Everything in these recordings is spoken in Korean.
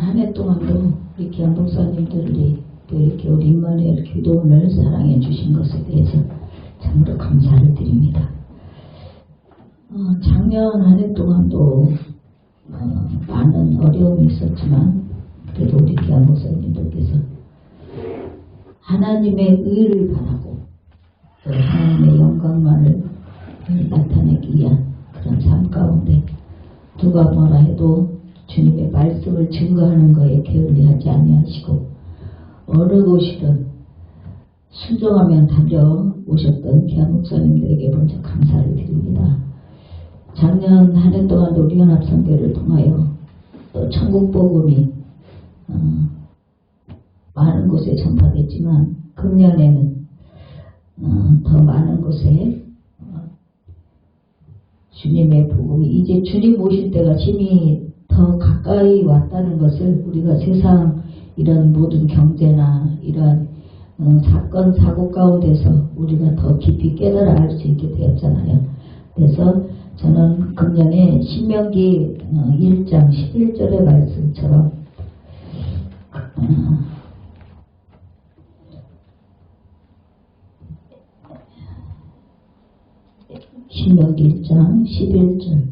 한 해 동안도 우리 기안 목사님들이 또 이렇게 우리 임마누엘 기도원을 사랑해 주신 것에 대해서 참으로 감사를 드립니다. 작년 한 해 동안도 많은 어려움이 있었지만 그래도 우리 기안 목사님들께서 하나님의 의를 바라고 또 하나님의 영광만을 나타내기 위한 그런 삶 가운데 누가 뭐라 해도 주님의 말씀을 증거하는 것에 게을리하지 아니하시고 어느 곳이든 순종하면 달려오셨던 기안 목사님들에게 먼저 감사를 드립니다. 작년 한 해 동안도 우리 연합성교를 통하여 또 천국 복음이 많은 곳에 전파됐지만 금년에는 더 많은 곳에 주님의 복음이 이제 주님 오실 때가 심히 더 가까이 왔다는 것을 우리가 세상 이런 모든 경제나 이런 사건 사고 가운데서 우리가 더 깊이 깨달아 알 수 있게 되었잖아요. 그래서 저는 금년에 신명기 1장 11절의 말씀처럼 신명기 1장 11절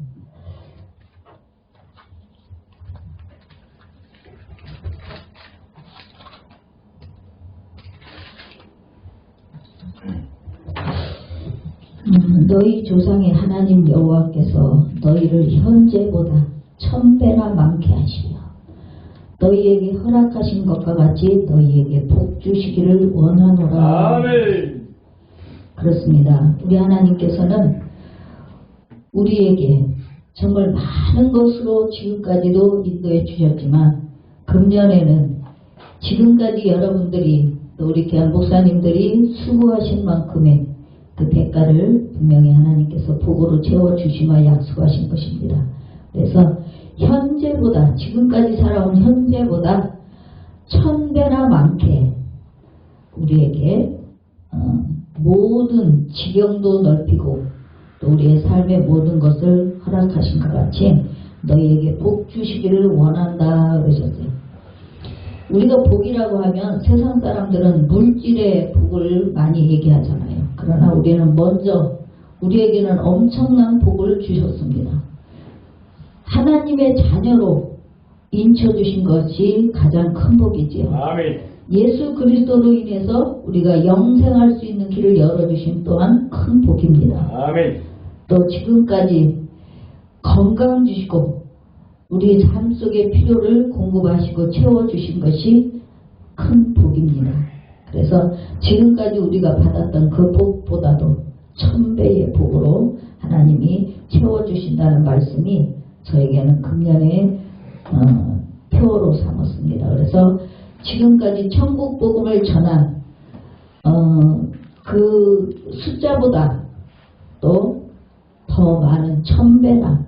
너희 조상의 하나님 여호와께서 너희를 현재보다 1000배나 많게 하시며 너희에게 허락하신 것과 같이 너희에게 복 주시기를 원하노라. 아멘. 그렇습니다. 우리 하나님께서는 우리에게 정말 많은 것으로 지금까지도 인도해 주셨지만 금년에는 지금까지 여러분들이 또 우리 기안 목사님들이 수고하신 만큼의 그 대가를 분명히 하나님께서 복으로 채워주시마 약속하신 것입니다. 그래서 현재보다 지금까지 살아온 현재보다 1000배나 많게 우리에게 모든 지경도 넓히고 또 우리의 삶의 모든 것을 허락하신 것 같이 너희에게 복 주시기를 원한다 그러셨어요. 우리가 복이라고 하면 세상 사람들은 물질의 복을 많이 얘기하잖아요. 그러나 우리는 먼저 우리에게는 엄청난 복을 주셨습니다. 하나님의 자녀로 인쳐주신 것이 가장 큰 복이지요. 아멘. 예수 그리스도로 인해서 우리가 영생할 수 있는 길을 열어주신 또한 큰 복입니다. 아멘. 또 지금까지 건강 주시고 우리 삶 속의 필요를 공급하시고 채워주신 것이 큰 복입니다. 그래서 지금까지 우리가 받았던 그 복보다도 1000배의 복으로 하나님이 채워주신다는 말씀이 저에게는 금년에 표로 삼았습니다. 그래서 지금까지 천국 복음을 전한 그 숫자보다 또 더 많은 1000배나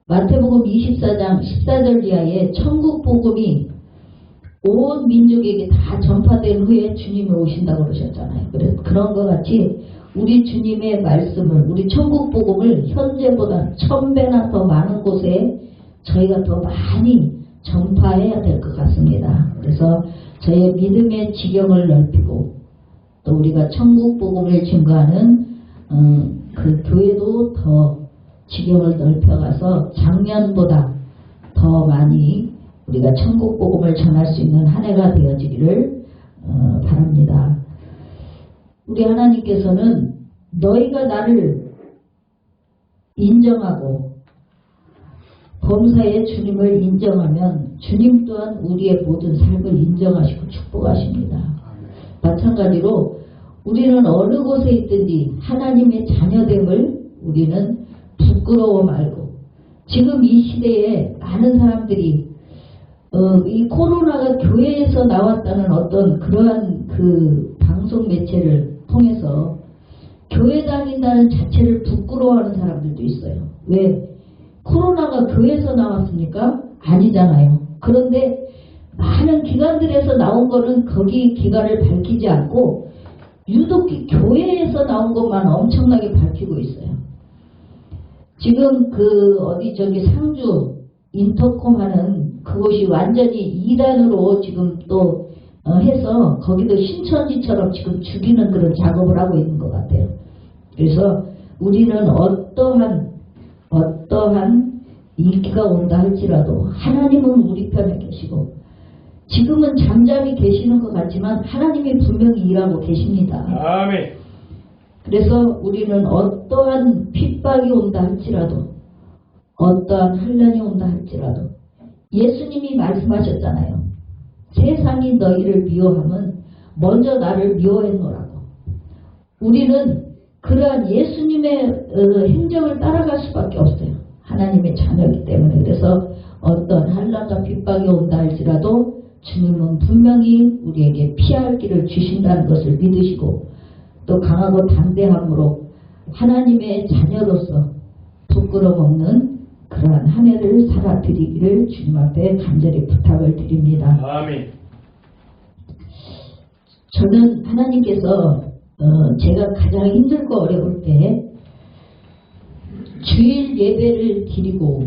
마태복음 24장 14절 이하에 천국 복음이 온 민족에게 다 전파된 후에 주님이 오신다고 그러셨잖아요. 그래서 그런 것 같이 우리 주님의 말씀을 우리 천국 복음을 현재보다 1000배나 더 많은 곳에 저희가 더 많이 전파해야 될 것 같습니다. 그래서 저의 믿음의 지경을 넓히고 또 우리가 천국 복음을 증거하는 그 교회도 더 지경을 넓혀가서 작년보다 더 많이 우리가 천국 복음을 전할 수 있는 한 해가 되어지기를 바랍니다. 우리 하나님께서는 너희가 나를 인정하고 범사의 주님을 인정하면 주님 또한 우리의 모든 삶을 인정하시고 축복하십니다. 마찬가지로 우리는 어느 곳에 있든지 하나님의 자녀됨을 우리는 부끄러워 말고 지금 이 시대에 많은 사람들이 이 코로나가 교회에서 나왔다는 어떤 그러한 그 방송 매체를 통해서 교회 다닌다는 자체를 부끄러워하는 사람들도 있어요. 왜? 코로나가 교회에서 나왔습니까? 아니잖아요. 그런데 많은 기관들에서 나온 거는 거기 기관을 밝히지 않고 유독 교회에서 나온 것만 엄청나게 밝히고 있어요. 지금 그 상주 인터콤 하는 그곳이 완전히 이단으로 지금 또 해서 거기도 신천지처럼 지금 죽이는 그런 작업을 하고 있는 것 같아요. 그래서 우리는 어떠한 인기가 온다 할지라도 하나님은 우리 편에 계시고, 지금은 잠잠히 계시는 것 같지만 하나님이 분명히 일하고 계십니다. 아멘. 그래서 우리는 어떠한 핍박이 온다 할지라도, 어떠한 환난이 온다 할지라도, 예수님이 말씀하셨잖아요. 세상이 너희를 미워하면 먼저 나를 미워했노라고. 우리는 그러한 예수님의 행정을 따라갈 수밖에 없어요. 하나님의 자녀이기 때문에. 그래서 어떤 환난과 핍박이 온다 할지라도 주님은 분명히 우리에게 피할 길을 주신다는 것을 믿으시고, 또 강하고 담대함으로 하나님의 자녀로서 부끄럼 없는 그러한 한 해를 살아드리기를 주님 앞에 간절히 부탁을 드립니다. 아멘. 저는 하나님께서 제가 가장 힘들고 어려울 때 주일 예배를 드리고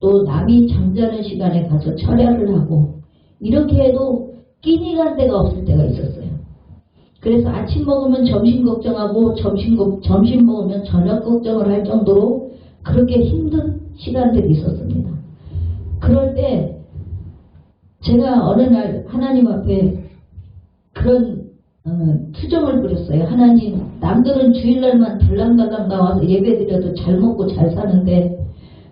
또 남이 잠자는 시간에 가서 철야를 하고 이렇게 해도 끼니 간 데가 없을 때가 있었어요. 그래서 아침 먹으면 점심 걱정하고 점심 먹으면 저녁 걱정을 할 정도로 그렇게 힘든 시간들이 있었습니다. 그럴 때 제가 어느 날 하나님 앞에 그런 투정을 부렸어요. 하나님, 남들은 주일날만 들랑달랑 나와서 예배드려도 잘 먹고 잘 사는데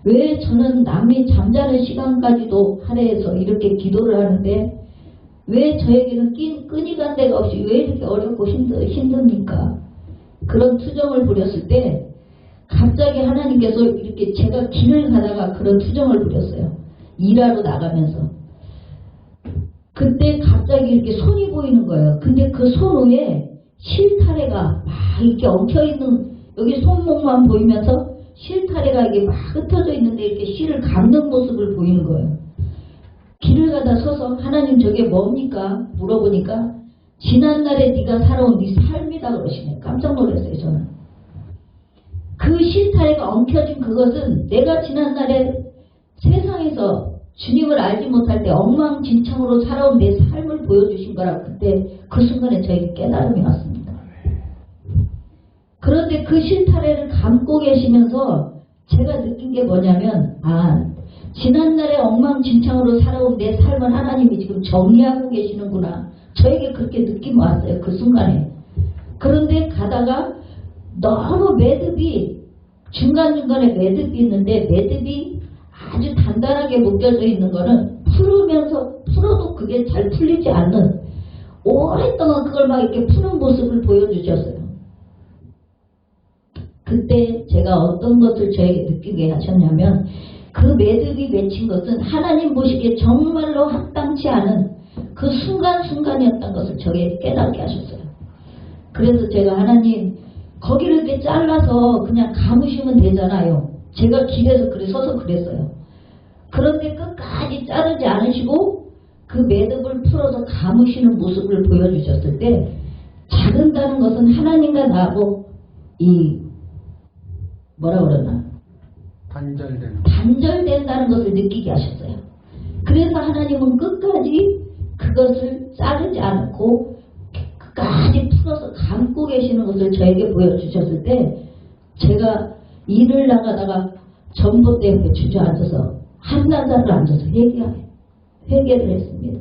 왜 저는 남이 잠자는 시간까지도 할애해서 이렇게 기도를 하는데 왜 저에게는 끈이 간 데가 없이 왜 이렇게 어렵고 힘듭니까? 그런 투정을 부렸을 때 갑자기 하나님께서 이렇게 제가 길을 가다가 그런 투정을 부렸어요. 일하러 나가면서. 그때 갑자기 이렇게 손이 보이는 거예요. 근데 그 손 위에 실타래가 막 이렇게 엉켜있는, 여기 손목만 보이면서 실타래가 이게 막 흩어져 있는데 이렇게 실을 감는 모습을 보이는 거예요. 길을 가다 서서 하나님 저게 뭡니까? 물어보니까 지난날에 네가 살아온 네 삶이다 그러시네. 깜짝 놀랐어요 저는. 그 실타래가 엉켜진 그것은 내가 지난날에 세상에서 주님을 알지 못할 때 엉망진창으로 살아온 내 삶을 보여주신 거라. 그때 그 순간에 저에게 깨달음이 왔습니다. 그런데 그 실타래를 감고 계시면서 제가 느낀 게 뭐냐면, 지난날에 엉망진창으로 살아온 내 삶을 하나님이 지금 정리하고 계시는구나. 저에게 그렇게 느낌이 왔어요. 그 순간에. 그런데 가다가 너무 매듭이, 중간중간에 매듭이 있는데 매듭이 아주 단단하게 묶여져 있는 거는 풀어도 그게 잘 풀리지 않는, 오랫동안 그걸 막 이렇게 푸는 모습을 보여주셨어요. 그때 제가 어떤 것을 저에게 느끼게 하셨냐면, 그 매듭이 맺힌 것은 하나님 보시기에 정말로 합당치 않은 그 순간순간이었던 것을 저에게 깨닫게 하셨어요. 그래서 제가 하나님, 거기를 이렇게 잘라서 그냥 감으시면 되잖아요. 제가 길에서 서서 그랬어요. 그런데 끝까지 자르지 않으시고 그 매듭을 풀어서 감으시는 모습을 보여주셨을 때, 자른다는 것은 하나님과 나하고 단절된다는 것을 느끼게 하셨어요. 그래서 하나님은 끝까지 그것을 자르지 않고 끝까지 풀어서 감고 계시는 것을 저에게 보여주셨을 때, 제가 일을 나가다가 전봇대 옆에 주저앉아서 한나자를 앉아서 회개를 했습니다.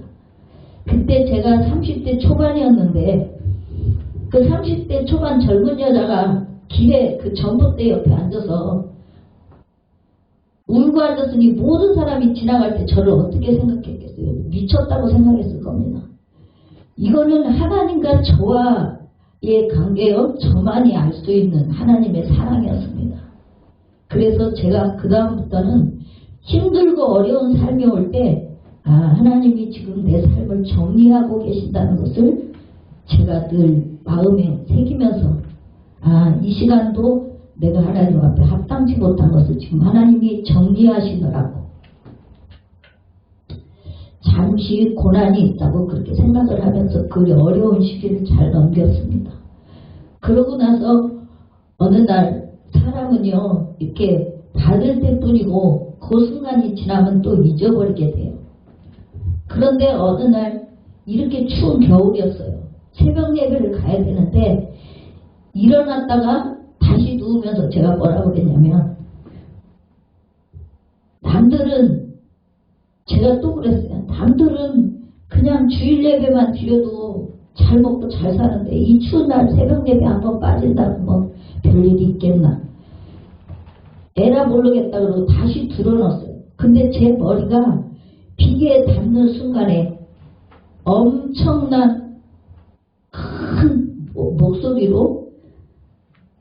그때 제가 30대 초반이었는데 그 30대 초반 젊은 여자가 길에 그 전봇대 옆에 앉아서 울고 앉았으니 모든 사람이 지나갈 때 저를 어떻게 생각했겠어요? 미쳤다고 생각했을 겁니다. 이거는 하나님과 저와의 관계요, 저만이 알 수 있는 하나님의 사랑이었습니다. 그래서 제가 그 다음부터는 힘들고 어려운 삶이 올 때, 하나님이 지금 내 삶을 정리하고 계신다는 것을 제가 늘 마음에 새기면서, 이 시간도 내가 하나님 앞에 합당치 못한 것을 지금 하나님이 정리하시느라고 잠시 고난이 있다고 그렇게 생각을 하면서 그 어려운 시기를 잘 넘겼습니다. 그러고 나서 어느 날 사람은요, 이렇게 받을 때뿐이고 그 순간이 지나면 또 잊어버리게 돼요. 그런데 어느 날 이렇게 추운 겨울이었어요. 새벽 예배를 가야 되는데 일어났다가 다시 누우면서 제가 뭐라고 그랬냐면, 남들은, 제가 또 그랬어요. 남들은 그냥 주일 예배만 드려도 잘 먹고 잘 사는데 이 추운 날 새벽 예배 한번 빠진다고 뭐 별일이 있겠나. 에라 모르겠다 그러고 다시 들어놨어요. 근데 제 머리가 비계에 닿는 순간에 엄청난 큰 목소리로,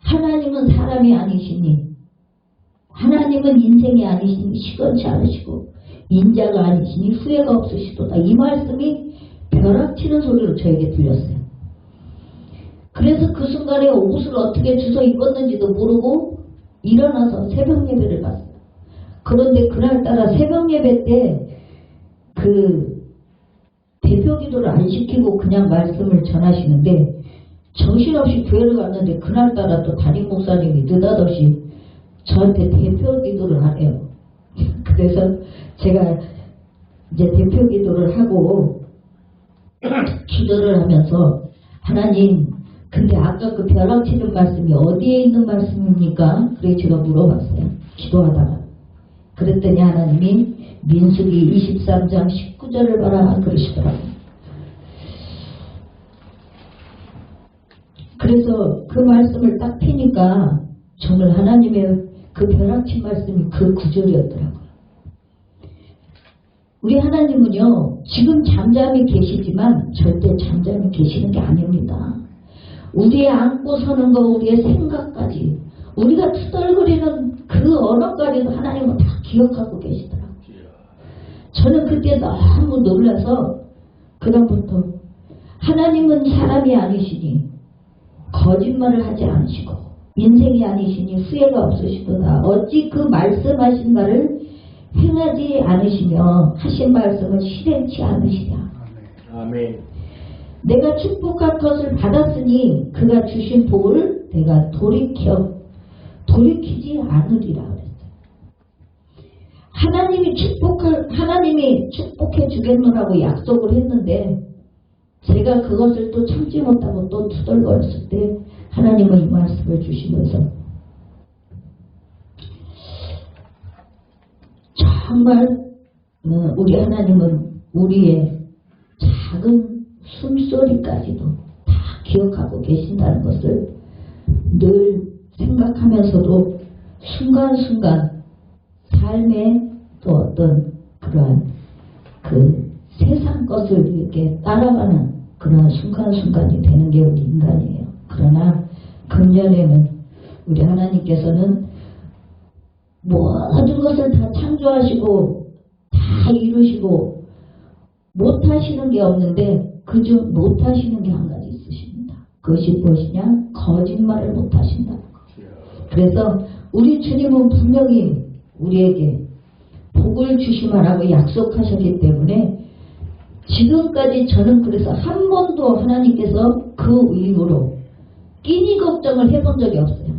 하나님은 사람이 아니시니, 하나님은 인생이 아니시니 시건치 않으시고 인자가 아니시니 후회가 없으시도다. 이 말씀이 벼락치는 소리로 저에게 들렸어요. 그래서 그 순간에 옷을 어떻게 주워 입었는지도 모르고 일어나서 새벽 예배를 갔어요. 그런데 그날따라 새벽 예배 때 그 대표 기도를 안 시키고 그냥 말씀을 전하시는데, 정신없이 교회를 갔는데 그날따라 또 담임 목사님이 느닷없이 저한테 대표 기도를 하래요. 그래서 제가 이제 대표 기도를 하고 기도를 하면서, 하나님, 근데 아까 그 벼락치는 말씀이 어디에 있는 말씀입니까? 그래서 제가 물어봤어요. 기도하다가. 그랬더니 하나님이 민수기 23장 19절을 봐라 그러시더라고요. 그래서 그 말씀을 딱 피니까 정말 하나님의 그 벼락친 말씀이 그 구절이었더라고요. 우리 하나님은요, 지금 잠잠히 계시지만 절대 잠잠히 계시는 게 아닙니다. 우리의 안고 서는 거, 우리의 생각까지, 우리가 투덜거리는 그 언어까지도 하나님은 다 기억하고 계시더라고요. 저는 그때 너무 놀라서 그다음부터 하나님은 사람이 아니시니 거짓말을 하지 않으시고 인생이 아니시니 후회가 없으시도다. 어찌 그 말씀하신 바를 행하지 않으시며 하신 말씀을 실행치 않으시냐. 아멘. 내가 축복한 것을 받았으니 그가 주신 복을 내가 돌이키지 않으리라 그랬어요. 하나님이 축복해 주겠노라고 약속을 했는데, 제가 그것을 또 참지 못하고 또 투덜거렸을 때 하나님은 이 말씀을 주시면서, 정말 우리 하나님은 우리의 작은 숨소리까지도 다 기억하고 계신다는 것을 늘 생각하면서도 순간순간 삶의 또 어떤 그러한 그 세상 것을 이렇게 따라가는 그런 순간순간이 되는 게 우리 인간이에요. 그러나 금년에는 우리 하나님께서는 모든 것을 다 창조하시고 다 이루시고 못하시는 게 없는데, 그중 못하시는 게 한 가지 있으십니다. 그것이 무엇이냐? 거짓말을 못하신다. 그래서 우리 주님은 분명히 우리에게 복을 주시마라고 약속하셨기 때문에, 지금까지 저는 그래서 한 번도 하나님께서 그 이후로 끼니 걱정을 해본 적이 없어요.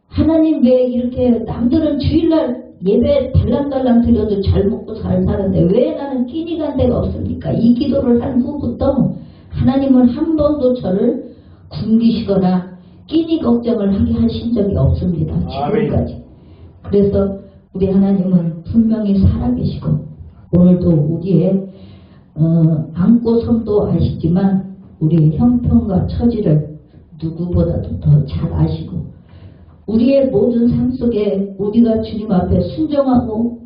하나님 왜 이렇게 남들은 주일날 예배 달랑달랑 드려도 잘 먹고 잘 사는데 왜 나는 끼니 간 데가 없습니까? 이 기도를 한 후부터 하나님은 한 번도 저를 굶기시거나 끼니 걱정을 하게 하신 적이 없습니다. 지금까지. 그래서 우리 하나님은 분명히 살아계시고, 오늘도 우리의 안고 섬도 아시지만 우리의 형편과 처지를 누구보다도 더 잘 아시고, 우리의 모든 삶 속에 우리가 주님 앞에 순종하고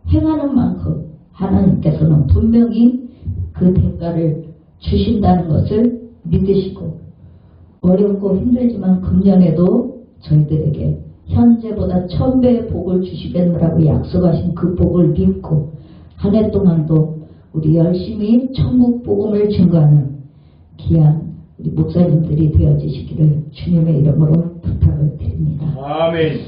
행하는 만큼 하나님께서는 분명히 그 대가를 주신다는 것을 믿으시고, 어렵고 힘들지만 금년에도 저희들에게 현재보다 1000배의 복을 주시겠노라고 약속하신 그 복을 믿고, 한 해 동안도 우리 열심히 천국 복음을 증거하는 귀한 우리 목사님들이 되어주시기를 주님의 이름으로 부탁을 드립니다. 아멘.